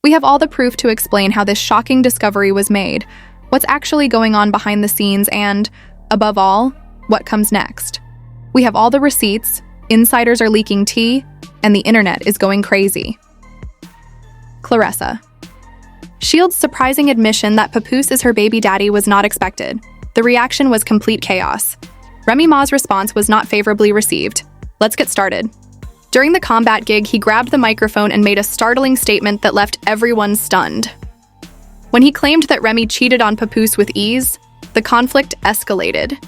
We have all the proof to explain how this shocking discovery was made, what's actually going on behind the scenes, and, above all, what comes next. We have all the receipts, insiders are leaking tea, and the internet is going crazy. Claressa. Shield's surprising admission that Papoose is her baby daddy was not expected. The reaction was complete chaos. Remy Ma's response was not favorably received. Let's get started. During the combat gig, he grabbed the microphone and made a startling statement that left everyone stunned. When he claimed that Remy cheated on Papoose with ease, the conflict escalated.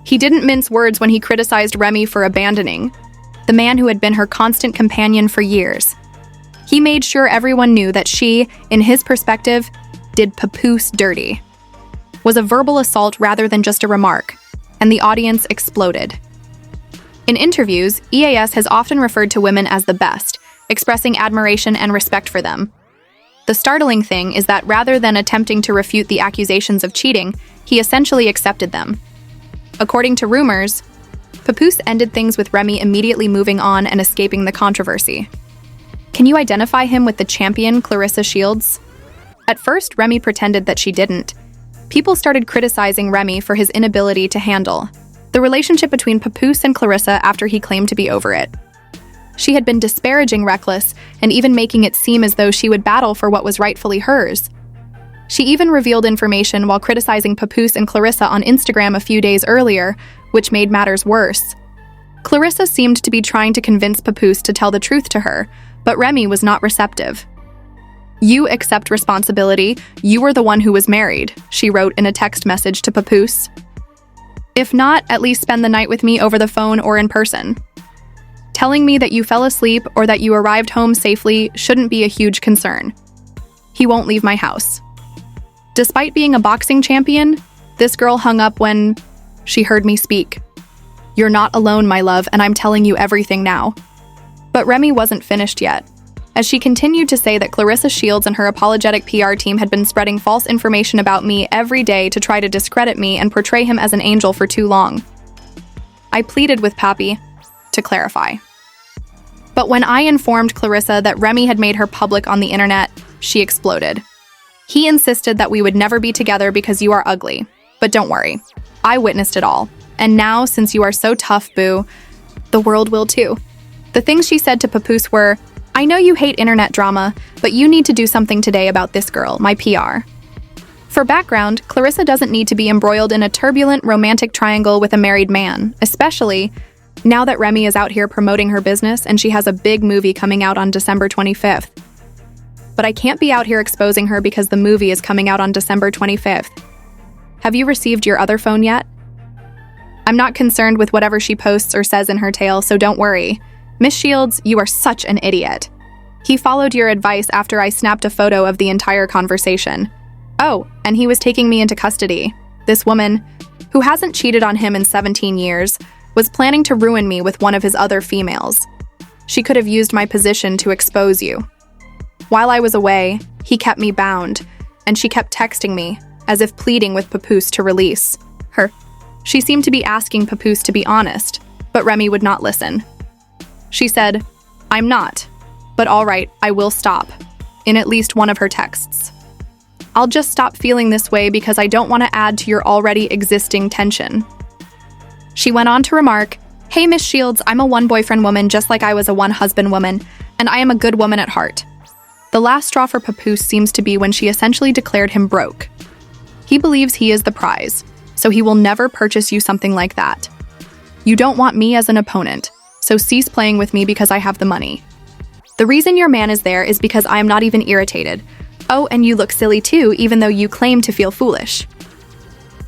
He didn't mince words when he criticized Remy for abandoning the man who had been her constant companion for years. He made sure everyone knew that she, in his perspective, did Papoose dirty. Was a verbal assault rather than just a remark, and the audience exploded. In interviews, EAS has often referred to women as the best, expressing admiration and respect for them. The startling thing is that rather than attempting to refute the accusations of cheating, he essentially accepted them. According to rumors, Papoose ended things with Remy immediately moving on and escaping the controversy. Can you identify him with the champion, Claressa Shields? At first, Remy pretended that she didn't. People started criticizing Remy for his inability to handle the relationship between Papoose and Claressa after he claimed to be over it. She had been disparaging Reckless and even making it seem as though she would battle for what was rightfully hers. She even revealed information while criticizing Papoose and Claressa on Instagram a few days earlier, which made matters worse. Claressa seemed to be trying to convince Papoose to tell the truth to her, but Remy was not receptive. "You accept responsibility. You were the one who was married," she wrote in a text message to Papoose. "If not, at least spend the night with me over the phone or in person. Telling me that you fell asleep or that you arrived home safely shouldn't be a huge concern. He won't leave my house." Despite being a boxing champion, this girl hung up when she heard me speak. "You're not alone, my love, and I'm telling you everything now." But Remy wasn't finished yet, as she continued to say that Claressa Shields and her apologetic PR team had been spreading false information about me every day to try to discredit me and portray him as an angel for too long. "I pleaded with Pappy to clarify. But when I informed Claressa that Remy had made her public on the internet, she exploded. He insisted that we would never be together because you are ugly. But don't worry, I witnessed it all. And now, since you are so tough, boo, the world will too." The things she said to Papoose were, "I know you hate internet drama, but you need to do something today about this girl, my PR." For background, Claressa doesn't need to be embroiled in a turbulent romantic triangle with a married man, especially now that Remy is out here promoting her business and she has a big movie coming out on December 25th. But I can't be out here exposing her because the movie is coming out on December 25th. Have you received your other phone yet? I'm not concerned with whatever she posts or says in her tale, so don't worry. Miss Shields, you are such an idiot. He followed your advice after I snapped a photo of the entire conversation. Oh, and he was taking me into custody. This woman, who hasn't cheated on him in 17 years, was planning to ruin me with one of his other females. She could have used my position to expose you. While I was away, he kept me bound, and she kept texting me, as if pleading with Papoose to release her. She seemed to be asking Papoose to be honest, but Remy would not listen. She said, "I'm not, but all right, I will stop," in at least one of her texts. "I'll just stop feeling this way because I don't want to add to your already existing tension." She went on to remark, "Hey, Miss Shields, I'm a one-boyfriend woman just like I was a one-husband woman, and I am a good woman at heart." The last straw for Papoose seems to be when she essentially declared him broke. He believes he is the prize, so he will never purchase you something like that. "You don't want me as an opponent, so cease playing with me because I have the money. The reason your man is there is because I am not even irritated. Oh, and you look silly too, even though you claim to feel foolish."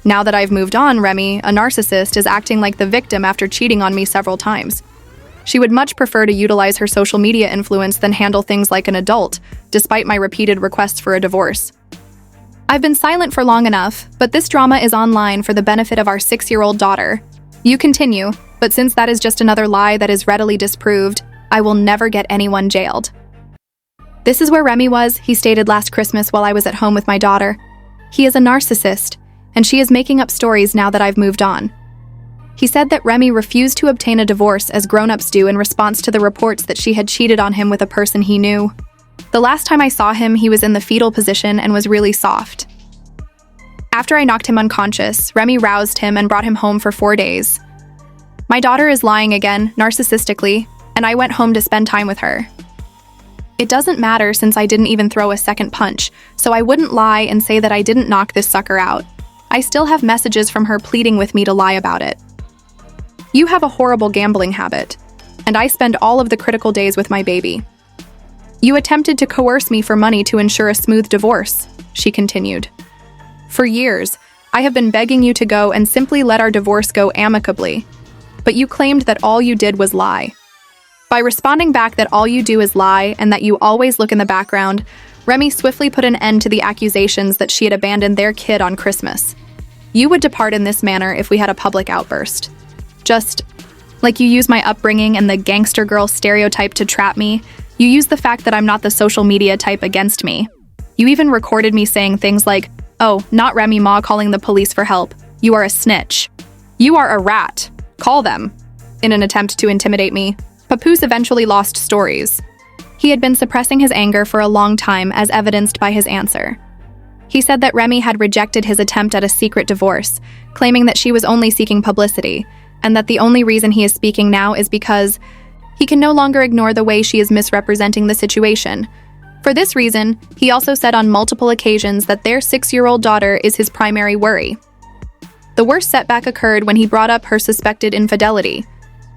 Now that I've moved on, Remy, a narcissist, is acting like the victim after cheating on me several times. She would much prefer to utilize her social media influence than handle things like an adult, despite my repeated requests for a divorce. "I've been silent for long enough, but this drama is online for the benefit of our 6-year-old daughter. You continue, but since that is just another lie that is readily disproved, I will never get anyone jailed." "This is where Remy was," he stated last Christmas while I was at home with my daughter. "He is a narcissist, and she is making up stories now that I've moved on." He said that Remy refused to obtain a divorce as grown-ups do in response to the reports that she had cheated on him with a person he knew. The last time I saw him, he was in the fetal position and was really soft. After I knocked him unconscious, Remy roused him and brought him home for 4 days. My daughter is lying again, narcissistically, and I went home to spend time with her. It doesn't matter since I didn't even throw a second punch, so I wouldn't lie and say that I didn't knock this sucker out. I still have messages from her pleading with me to lie about it. You have a horrible gambling habit, and I spend all of the critical days with my baby. You attempted to coerce me for money to ensure a smooth divorce, she continued. For years, I have been begging you to go and simply let our divorce go amicably, but you claimed that all you did was lie. By responding back that all you do is lie and that you always look in the background, Remy swiftly put an end to the accusations that she had abandoned their kid on Christmas. You would depart in this manner if we had a public outburst. Just like you use my upbringing and the gangster girl stereotype to trap me, you use the fact that I'm not the social media type against me. You even recorded me saying things like, "Oh, not Remy Ma calling the police for help. You are a snitch. You are a rat. Call them," in an attempt to intimidate me. Papoose eventually lost stories. He had been suppressing his anger for a long time, as evidenced by his answer. He said that Remy had rejected his attempt at a secret divorce, claiming that she was only seeking publicity, and that the only reason he is speaking now is because he can no longer ignore the way she is misrepresenting the situation. For this reason, he also said on multiple occasions that their 6-year-old daughter is his primary worry. The worst setback occurred when he brought up her suspected infidelity,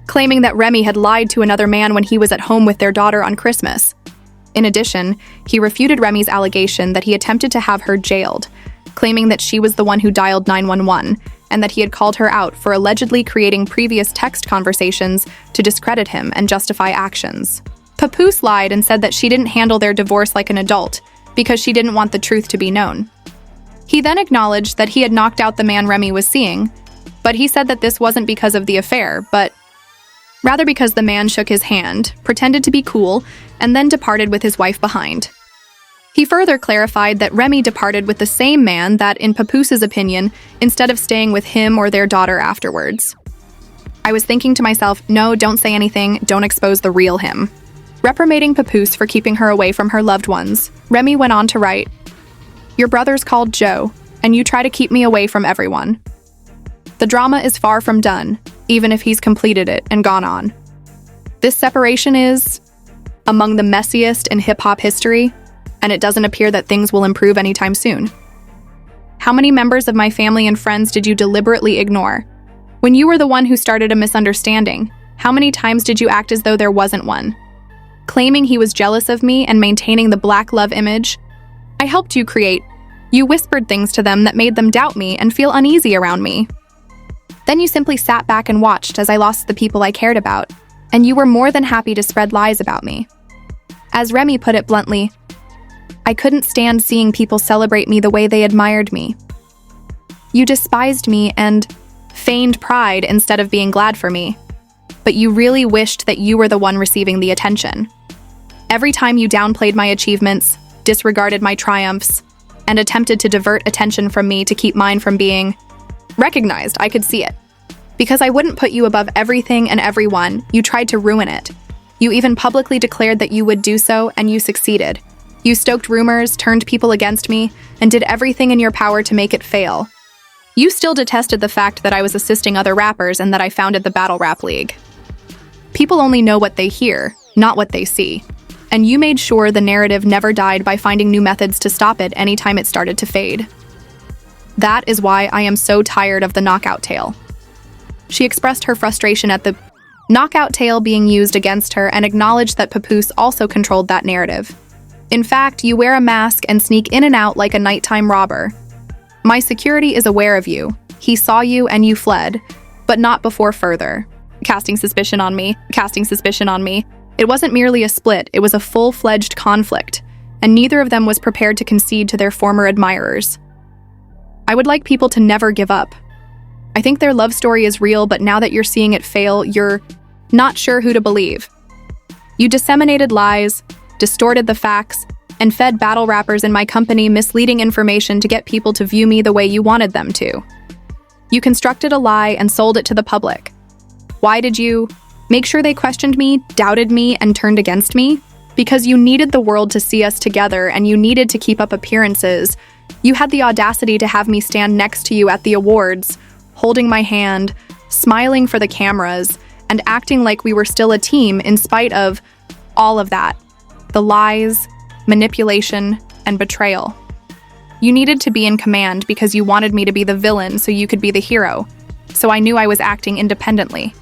claiming that Remy had lied to another man when he was at home with their daughter on Christmas. In addition, he refuted Remy's allegation that he attempted to have her jailed, claiming that she was the one who dialed 911 and that he had called her out for allegedly creating previous text conversations to discredit him and justify actions. Papoose lied and said that she didn't handle their divorce like an adult because she didn't want the truth to be known. He then acknowledged that he had knocked out the man Remy was seeing, but he said that this wasn't because of the affair, but rather because the man shook his hand, pretended to be cool, and then departed with his wife behind. He further clarified that Remy departed with the same man that, in Papoose's opinion, instead of staying with him or their daughter afterwards. I was thinking to myself, no, don't say anything, don't expose the real him. Reprimanding Papoose for keeping her away from her loved ones, Remy went on to write, "Your brother's called Joe, and you try to keep me away from everyone. The drama is far from done, even if he's completed it and gone on. This separation is among the messiest in hip-hop history, and it doesn't appear that things will improve anytime soon. How many members of my family and friends did you deliberately ignore? When you were the one who started a misunderstanding, how many times did you act as though there wasn't one? Claiming he was jealous of me and maintaining the black love image I helped you create. You whispered things to them that made them doubt me and feel uneasy around me. Then you simply sat back and watched as I lost the people I cared about, and you were more than happy to spread lies about me. As Remy put it bluntly, I couldn't stand seeing people celebrate me the way they admired me. You despised me and feigned pride instead of being glad for me, but you really wished that you were the one receiving the attention. Every time you downplayed my achievements, disregarded my triumphs, and attempted to divert attention from me to keep mine from being recognized, I could see it. Because I wouldn't put you above everything and everyone, you tried to ruin it. You even publicly declared that you would do so, and you succeeded. You stoked rumors, turned people against me, and did everything in your power to make it fail. You still detested the fact that I was assisting other rappers and that I founded the Battle Rap League. People only know what they hear, not what they see. And you made sure the narrative never died by finding new methods to stop it anytime it started to fade. That is why I am so tired of the knockout tale. She expressed her frustration at the knockout tale being used against her and acknowledged that Papoose also controlled that narrative. In fact, you wear a mask and sneak in and out like a nighttime robber. My security is aware of you. He saw you and you fled, but not before further. Casting suspicion on me. It wasn't merely a split, it was a full-fledged conflict, and neither of them was prepared to concede to their former admirers. I would like people to never give up. I think their love story is real, but now that you're seeing it fail, you're not sure who to believe. You disseminated lies, distorted the facts, and fed battle rappers in my company misleading information to get people to view me the way you wanted them to. You constructed a lie and sold it to the public. Why did you make sure they questioned me, doubted me, and turned against me? Because you needed the world to see us together and you needed to keep up appearances, you had the audacity to have me stand next to you at the awards, holding my hand, smiling for the cameras, and acting like we were still a team in spite of all of that. The lies, manipulation, and betrayal. You needed to be in command because you wanted me to be the villain so you could be the hero. So I knew I was acting independently.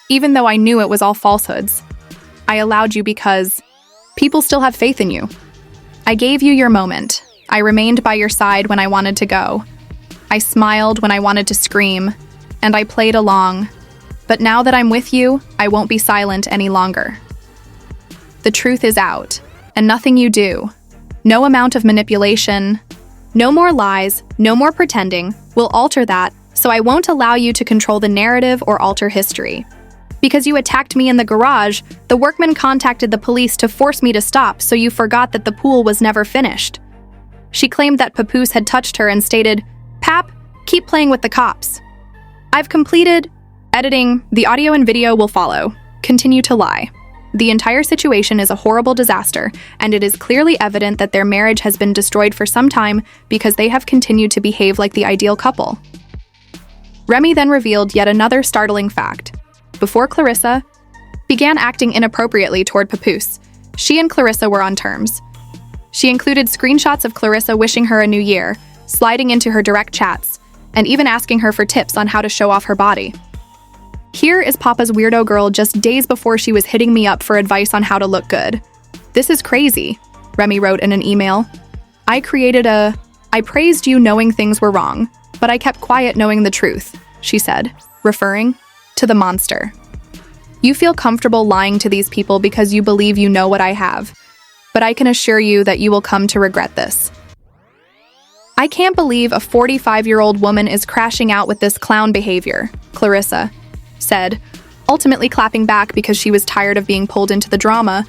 Even though I knew it was all falsehoods, I allowed you because people still have faith in you. I gave you your moment. I remained by your side when I wanted to go. I smiled when I wanted to scream, and I played along. But now that I'm with you, I won't be silent any longer. The truth is out, and nothing you do, no amount of manipulation, no more lies, no more pretending, will alter that, so I won't allow you to control the narrative or alter history. Because you attacked me in the garage, the workman contacted the police to force me to stop, so you forgot that the pool was never finished. She claimed that Papoose had touched her and stated, "Pap, keep playing with the cops." I've completed editing. The audio and video will follow. Continue to lie. The entire situation is a horrible disaster, and it is clearly evident that their marriage has been destroyed for some time because they have continued to behave like the ideal couple. Remy then revealed yet another startling fact. Before Claressa began acting inappropriately toward Papoose, she and Claressa were on terms. She included screenshots of Claressa wishing her a new year, sliding into her direct chats, and even asking her for tips on how to show off her body. Here is Papa's weirdo girl just days before she was hitting me up for advice on how to look good. "This is crazy," Remy wrote in an email. I praised you knowing things were wrong, but I kept quiet knowing the truth," she said, referring to the monster. "You feel comfortable lying to these people because you believe you know what I have, but I can assure you that you will come to regret this. I can't believe a 45-year-old woman is crashing out with this clown behavior," Claressa said, ultimately clapping back because she was tired of being pulled into the drama.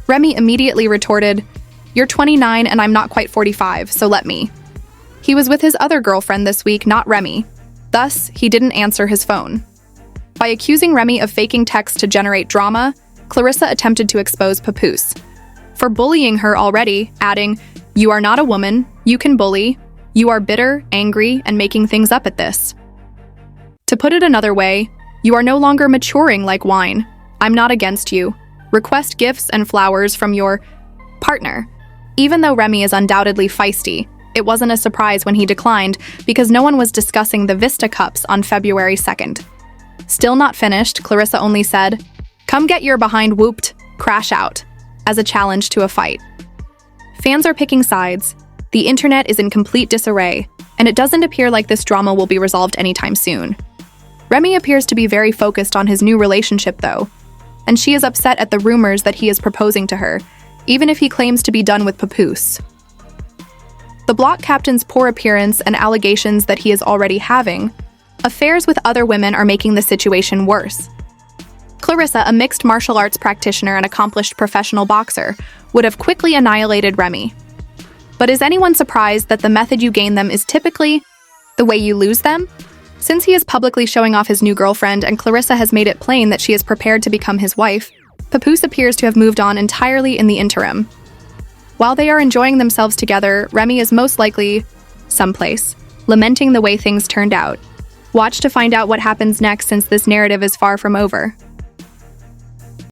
Remy immediately retorted, "You're 29 and I'm not quite 45, so let me." He was with his other girlfriend this week, not Remy. Thus, he didn't answer his phone. By accusing Remy of faking texts to generate drama, Claressa attempted to expose Papoose for bullying her already, adding, "You are not a woman, you can bully, you are bitter, angry, and making things up at this. To put it another way, you are no longer maturing like wine. I'm not against you. Request gifts and flowers from your partner." Even though Remy is undoubtedly feisty, it wasn't a surprise when he declined because no one was discussing the Vista Cups on February 2nd. Still not finished, Claressa only said, "Come get your behind whooped, crash out," as a challenge to a fight. Fans are picking sides. The internet is in complete disarray, and it doesn't appear like this drama will be resolved anytime soon. Remy appears to be very focused on his new relationship, though, and she is upset at the rumors that he is proposing to her, even if he claims to be done with Papoose. The block captain's poor appearance and allegations that he is already having affairs with other women are making the situation worse. Claressa, a mixed martial arts practitioner and accomplished professional boxer, would have quickly annihilated Remy. But is anyone surprised that the method you gain them is typically the way you lose them? Since he is publicly showing off his new girlfriend and Claressa has made it plain that she is prepared to become his wife, Papoose appears to have moved on entirely in the interim. While they are enjoying themselves together, Remy is most likely someplace, lamenting the way things turned out. Watch to find out what happens next since this narrative is far from over.